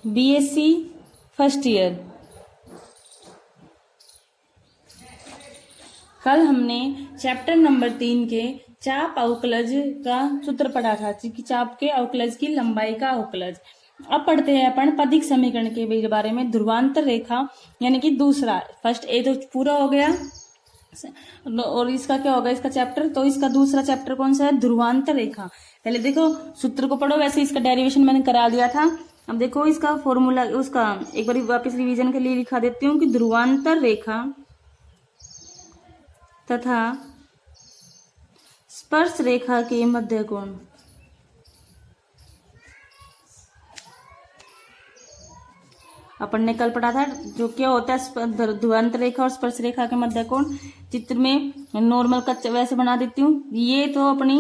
BSc first year. कल हमने chapter number 3 के चाप अवकलज का सूत्र पढ़ा था कि चाप के अवकलज की लंबाई का अवकलज। अब पढ़ते हैं अपन पदिक समीकरण के बारे में। ध्रुवांतर रेखा यानी कि दूसरा, फर्स्ट ए तो पूरा हो गया और इसका क्या होगा इसका चैप्टर, तो इसका दूसरा चैप्टर कौन सा है, ध्रुवांतर रेखा। पहले देखो सूत्र को पढ़ो, वैसे इसका डेरिवेशन मैंने करा दिया था। अब देखो इसका फॉर्मूला, उसका एक बार वापस रिवीजन के लिए लिखा देती हूँ कि ध्रुवांतर रेखा तथा स्पर्श रेखा के मध्य कोण अपन ने कल पढ़ा था जो क्या होता है ध्रुवांतर रेखा और स्पर्श रेखा के मध्य कोण। चित्र में नॉर्मल कच्चा वैसे बना देती हूँ। ये तो अपनी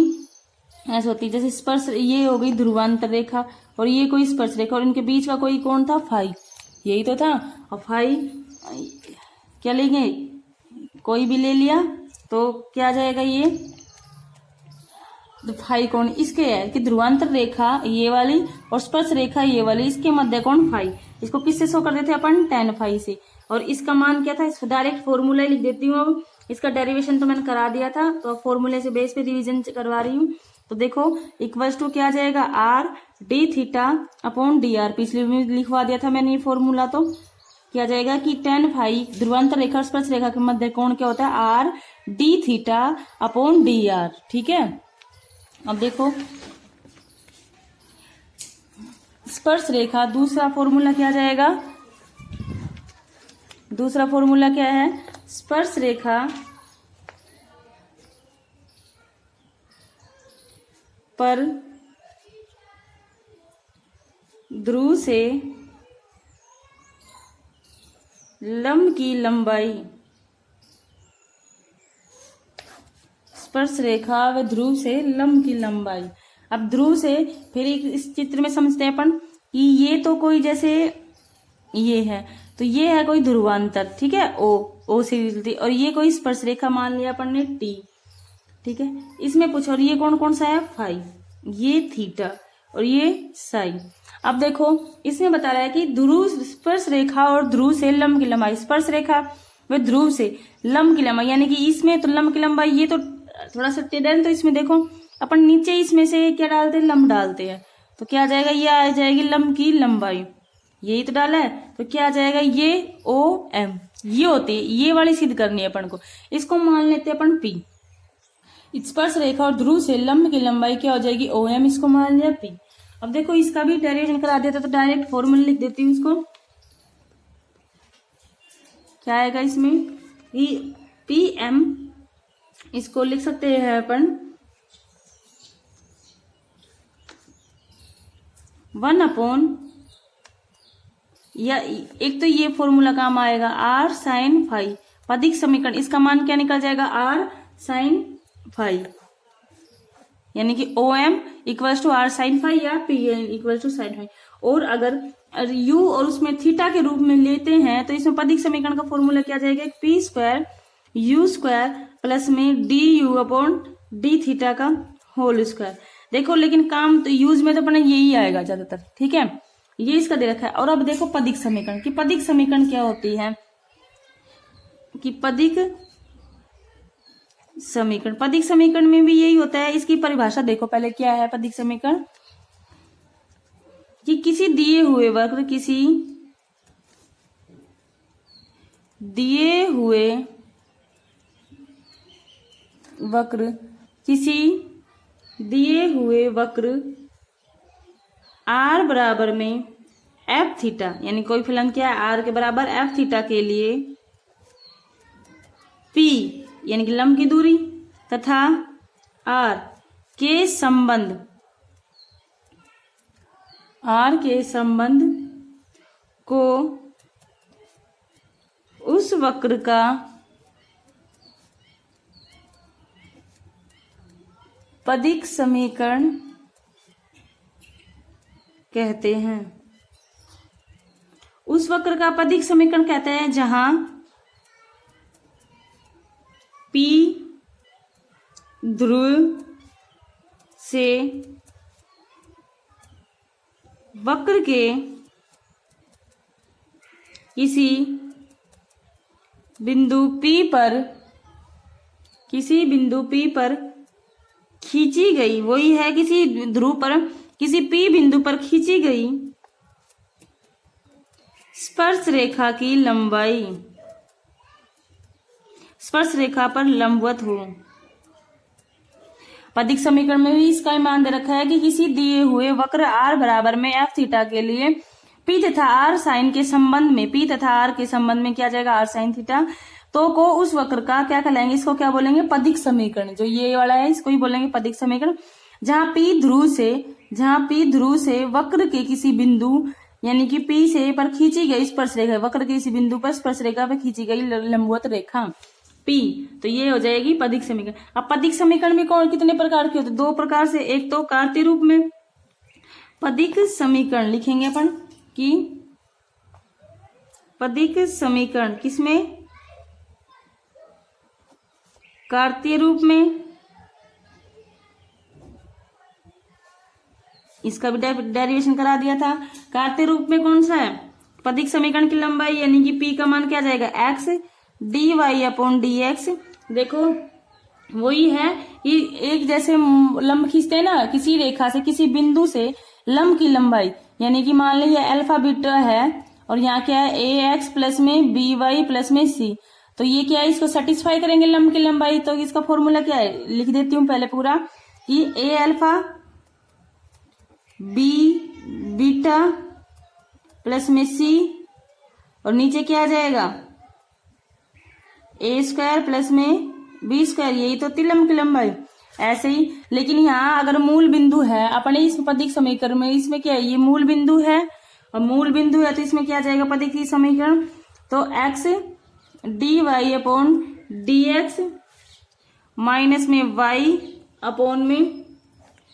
ऐसे होती है जैसे स्पर्श, ये हो गई ध्रुवांतर रेखा और ये कोई स्पर्श रेखा और इनके बीच का कोई कोण था फाई, यही तो था। और फाई क्या लेंगे, कोई भी ले लिया तो क्या आ जाएगा, ये तो फाई कोण इसके है कि ध्रुवांतर रेखा ये वाली और स्पर्श रेखा ये वाली, इसके मध्य कोण फाई। इसको किससे शो कर देते हैं अपन, tan फाई से। और इसका मान क्या था, इसको डायरेक्ट फॉर्मूला लिख देती हूँ। अब इसका डेरिवेशन तो मैंने करा दिया था, तो फॉर्मूले से बेस पे रिवीजन करवा रही हूँ। तो देखो इक्वल्स टू क्या आ जाएगा, R D theta upon D R. पिछले में लिखवा दिया था मैंने ये फॉर्मूला, तो क्या जाएगा कि tan फाई ध्रुवांतर रेखा और स्पर्श रेखा के मध्य कोण क्या होता है, R D theta upon D R. ठीक है। अब देखो स्पर्श रेखा, दूसरा फॉर्मूला क्या जाएगा, दूसरा फॉर्मूला क्या है, स्पर्श रेखा पर ध्रुव से लंब की लंबाई, स्पर्श रेखा व ध्रुव से लंब की लंबाई। अब ध्रुव से फिर इस चित्र में समझते हैं अपन कि ये तो कोई जैसे ये है, तो ये है कोई ध्रुवांतर, ठीक है, ओ से मिलती, और ये कोई स्पर्श रेखा मान लिया अपन ने टी। ठीक है, इसमें पूछो और ये कौन कौन सा है, फाई, ये थीटा और ये साई। अब देखो इसमें बता रहा है कि ध्रुव स्पर्श रेखा और ध्रुव से लंब की लंबाई, स्पर्श रेखा व ध्रुव से लंब की लंबाई, यानी कि इसमें तो लंब की लंबाई ये तो थोड़ा सा टेढ़ा, तो इसमें देखो अपन नीचे इसमें से क्या डालते हैं, लंब डालते हैं, तो क्या आ जाएगा, ये आ जाएगी लंब की लंबाई, यही तो डाला है, तो क्या आ जाएगा, ये ओ एम, ये होती है, ये वाली सिद्ध करनी है अपन को। इसको मान लेते हैं अपन पी। स्पर्श रेखा और ध्रुव से लंब की लंबाई क्या हो जाएगी, ओ एम, इसको मान लिया पी। अब देखो इसका भी डेरिवेशन करा देता तो डायरेक्ट फॉर्मूला लिख देती हूँ। इसको क्या आएगा इसमें, पी एम, इसको लिख सकते हैं अपन 1 अपॉन, या एक तो ये फॉर्मूला काम आएगा आर साइन फाई, पदिक समीकरण, इसका मान क्या निकल जाएगा, आर साइन फाई, यानी कि O M equals to R sine phi या P M equals to sine phi. और अगर यू और उसमें थीटा के रूप में लेते हैं तो इसमें पदिक समीकरण का फॉर्मूला क्या जाएगा, P square U square plus में D U upon D theta का होल स्क्वायर। देखो लेकिन काम तो यूज में तो अपना यही आएगा ज्यादातर, ठीक है, ये इसका दे रखा है। और अब देखो पदिक समीकरण की, पदिक समीकरण क्या होती है कि पदिक समीकरण, पदिक समीकरण में भी यही होता है। इसकी परिभाषा देखो पहले क्या है पदिक समीकरण, कि किसी दिए हुए वक्र, किसी दिए हुए वक्र, किसी दिए हुए वक्र आर बराबर में एफ थीटा, यानी कोई फलन क्या है, आर के बराबर एफ थीटा के लिए पी यानी कि लंब की दूरी तथा आर के संबंध, आर के संबंध को उस वक्र का पदिक समीकरण कहते हैं। उस वक्र का पदिक समीकरण कहते हैं जहां पी ध्रुव से वक्र के किसी बिंदु P पर खींची गई, वही है किसी ध्रुव पर किसी P बिंदु पर खींची गई स्पर्श रेखा की लंबाई स्पर्श रेखा पर लंबवत हो। पदिक समीकरण में भी इसका मान दे रखा है कि किसी दिए हुए वक्र r बराबर में f थीटा के लिए p तथा r साइन के संबंध में p तथा r के संबंध में क्या जाएगा r साइन थीटा, तो को उस वक्र का क्या कहलाएंगे, इसको क्या बोलेंगे, पदिक समीकरण। जो ये वाला है इसको ही बोलेंगे पदिक समीकरण। जहां p ध्रुव से वक्र के किसी बिंदु यानी कि P से पर खींची गई स्पर्श रेखा, वक्र के किसी बिंदु पर स्पर्श रेखा पर खींची गई लंबवत रेखा P, तो ये हो जाएगी पदिक समीकरण। अब पदिक समीकरण भी कौन कितने प्रकार के होते हैं, दो प्रकार से। एक तो कार्तीय रूप में पदिक समीकरण लिखेंगे अपन कि पदिक समीकरण किसमें, कार्तीय रूप में। इसका भी डेरिवेशन करा दिया था। कार्तीय रूप में कौन सा है, पदिक समीकरण की लंबाई यानी कि P का मान क्या जाएगा x dy/dx। देखो वही है कि एक जैसे लंब खींचते हैं ना किसी रेखा से किसी बिंदु से, लंब की लंबाई यानी कि मान लीजिए अल्फा बीटा है और यहाँ क्या है ax प्लस में by प्लस में c, तो ये क्या है, इसको सेटिस्फाई करेंगे लंब की लंबाई। तो इसका फॉर्मूला क्या है, लिख देती हूँ पहले पूरा कि a alpha b beta plus में c और नीचे क्या आ जाएगा a स्क्वायर प्लस में b स्क्वायर, यही तो लंब की लंबाई। ऐसे ही लेकिन यहाँ अगर मूल बिंदु है अपने इस पदिक समीकरण में, इसमें क्या है, ये मूल बिंदु है और मूल बिंदु है तो इसमें क्या जाएगा पदिक समीकरण, तो x dy/dx माइनस में y अपॉन में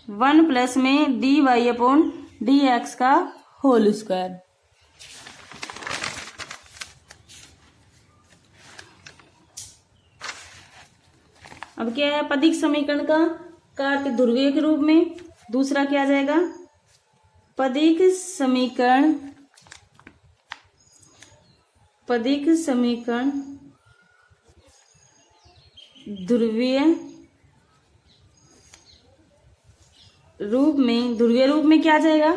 1 प्लस में dy/dx का होल स्क्वायर। अब क्या है पदिक समीकरण का कार्तीय ध्रुवीय के रूप में। दूसरा क्या आ जाएगा, पदिक समीकरण ध्रुवीय रूप में। ध्रुवीय रूप में क्या आ जाएगा,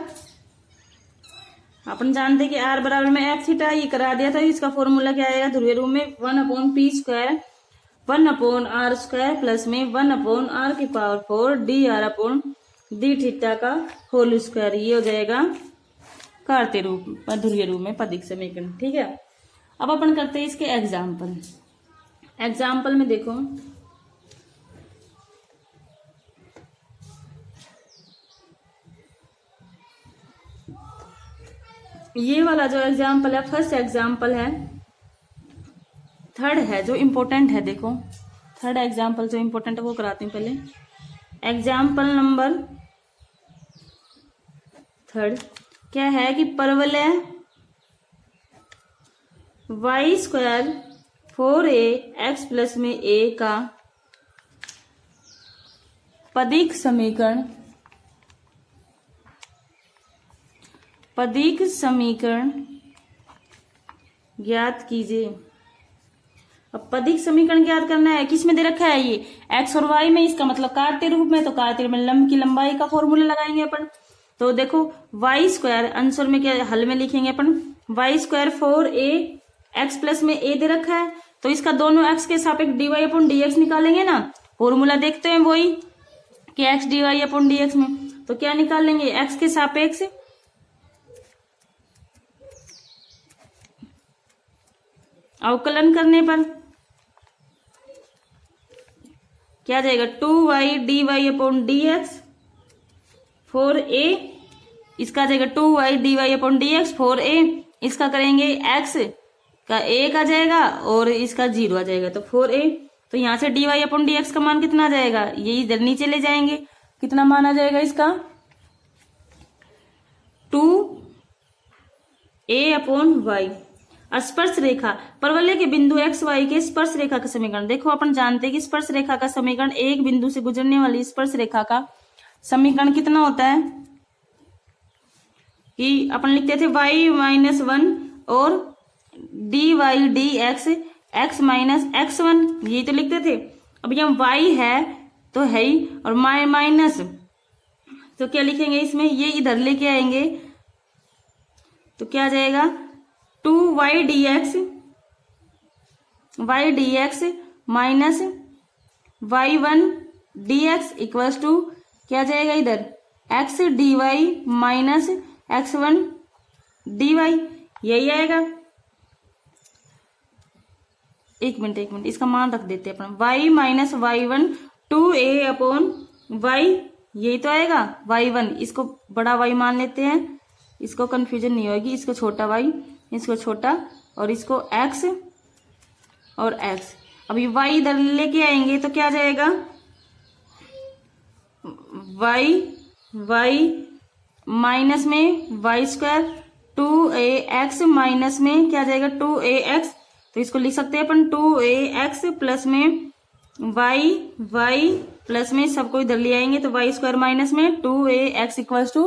अपन जानते कि r बराबर में f थीटा, ये करा दिया था। इसका फॉर्मूला क्या आएगा ध्रुवीय रूप में 1/p square 1/r square plus में 1/r की पावर 4 dr/d थीटा का होल स्क्वायर। ये हो जाएगा कार्तीय रूप ध्रुवीय रूप में पदिक समीकरण। ठीक है, अब अपन करते हैं इसके एग्जाम्पल में देखो ये वाला जो एग्जाम्पल है, फर्स्ट एग्जाम्पल है, थर्ड है जो इम्पोर्टेंट है। देखो थर्ड एग्जाम्पल जो इम्पोर्टेंट है वो कराती हूँ पहले। एग्जाम्पल नंबर थर्ड क्या है कि परवलय y स्क्वायर 4ax प्लस में a का पदिक समीकरण ज्ञात कीजिए। अब पदिक समीकरण ज्ञात करना है, किस में दे रखा है ये x और y में, इसका मतलब कार्तीय रूप में। तो कार्तीय में लंब की लंबाई का फॉर्मूला लगाएंगे अपन। तो देखो y स्क्वायर आंसर में क्या हल में लिखेंगे अपन, y स्क्वायर 4ax प्लस में a दे रखा है, तो इसका दोनों x के सापेक्ष dy/dx निकालेंगे ना। फॉर्मूला देखते हैं वही कि x dy/dx में, तो क्या निकाल लेंगे, x के सापेक्ष अवकलन करने पर क्या जाएगा 2y dy/dx 4a, इसका जाएगा 2y dy/dx 4a, इसका करेंगे x का 1 आ जाएगा और इसका 0 आ जाएगा तो 4a। तो यहां से dy/dx का मान कितना आ जाएगा, ये इधर नीचे ले जाएंगे, कितना मान आ जाएगा इसका 2a/y। स्पर्श रेखा परवलय के बिंदु x y के स्पर्श रेखा का समीकरण। देखो अपन जानते हैं कि स्पर्श रेखा का समीकरण, एक बिंदु से गुजरने वाली स्पर्श रेखा का समीकरण कितना होता है कि अपन लिखते थे y-1 और D Y D X X minus x1, ये तो लिखते थे। अब यहाँ y है तो है ही, और माइनस तो क्या लिखेंगे इसमें, ये इधर लेके आएंगे तो क्या आ जाएगा 2y dx minus y1 dx equals to क्या आ जाएगा इधर x dy minus x1 dy, यही आएगा। एक मिनट इसका मान रख देते हैं अपन, y minus y1 2a upon y, यही तो आएगा y1, इसको बड़ा y मान लेते हैं, इसको कंफ्यूजन नहीं होगी, इसको छोटा y, इसको छोटा, और इसको x और x। अभी y इधर लेके आएंगे तो क्या आ जाएगा y माइनस में y स्क्वायर 2ax माइनस में क्या आ जाएगा 2ax, तो इसको लिख सकते हैं अपन 2ax प्लस में y प्लस में सबको इधर ले आएंगे तो y स्क्वायर माइनस में 2ax equals to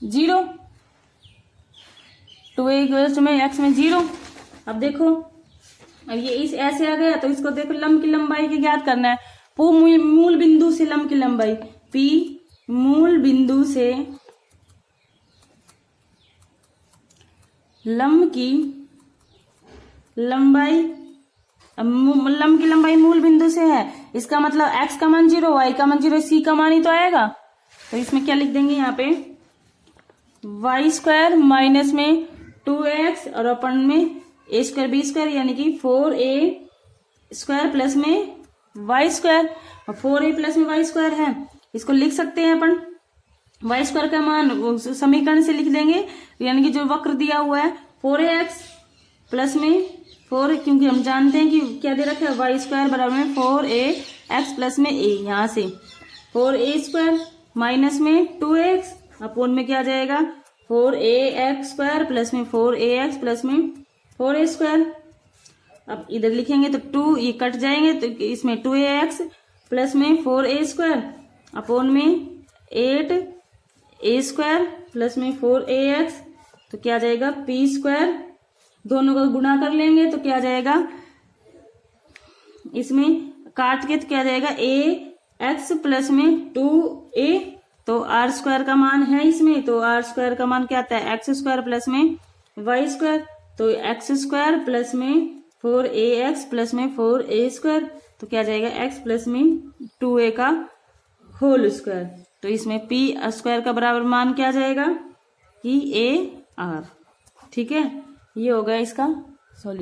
0, 2a equals to में x में 0। अब देखो, अब ये इस ऐसे आ गया तो इसको देखो लंब की लंबाई की ज्ञात करना है। मूल बिंदु से लंब की लंबाई, P मूल बिंदु से लंब की लंबाई, लंब की लंबाई मूल बिंदु से है, इसका मतलब x का मान 0, y का मान 0, c का मान ही तो आएगा। तो इसमें क्या लिख देंगे यहाँ पे y स्क्वायर माइनस में 2x और अपन में a स्क्वायर b स्क्वायर, यानी कि 4a स्क्वायर प्लस में y स्क्वायर, और 4a प्लस में y स्क्वायर है, इसको लिख सकते हैं अपन y स्क्वायर का मान समीकरण से लिख देंगे, यानी कि जो वक्र दिया हुआ है 4ax प्लस में 4, क्योंकि हम जानते हैं कि क्या दे रखा है y स्क्वायर बराबर में 4ax प्लस में a, यहाँ से 4a स्क्वायर माइनस में 2x अपोन में क्या आ जाएगा 4ax स्क्वायर प्लस में 4ax प्लस में 4a स्क्वायर। अब इधर लिखेंगे तो 2 ये कट जाएंगे तो इसमें 2ax प्लस में 4a स्क्वायर अपोन में 8a स्क्वायर प्लस में 4ax, तो क्या आ जाएगा p स्क्वायर, दोनों का गुणा कर लेंगे तो क्या आ जाएगा, इसमें काट के तो क्या आ जाएगा ax प्लस में 2a, तो r स्क्वायर का मान है इसमें, तो r स्क्वायर का मान क्या आता है x स्क्वायर प्लस में y स्क्वायर, तो x स्क्वायर प्लस में 4ax प्लस में 4a स्क्वायर, तो क्या आ जाएगा x प्लस में 2a का होल स्क्वायर। तो इसमें p स्क्वायर का बराबर मान क्या आ जाएगा कि a r। ठीक है, ये होगा इसका सॉल्यूशन।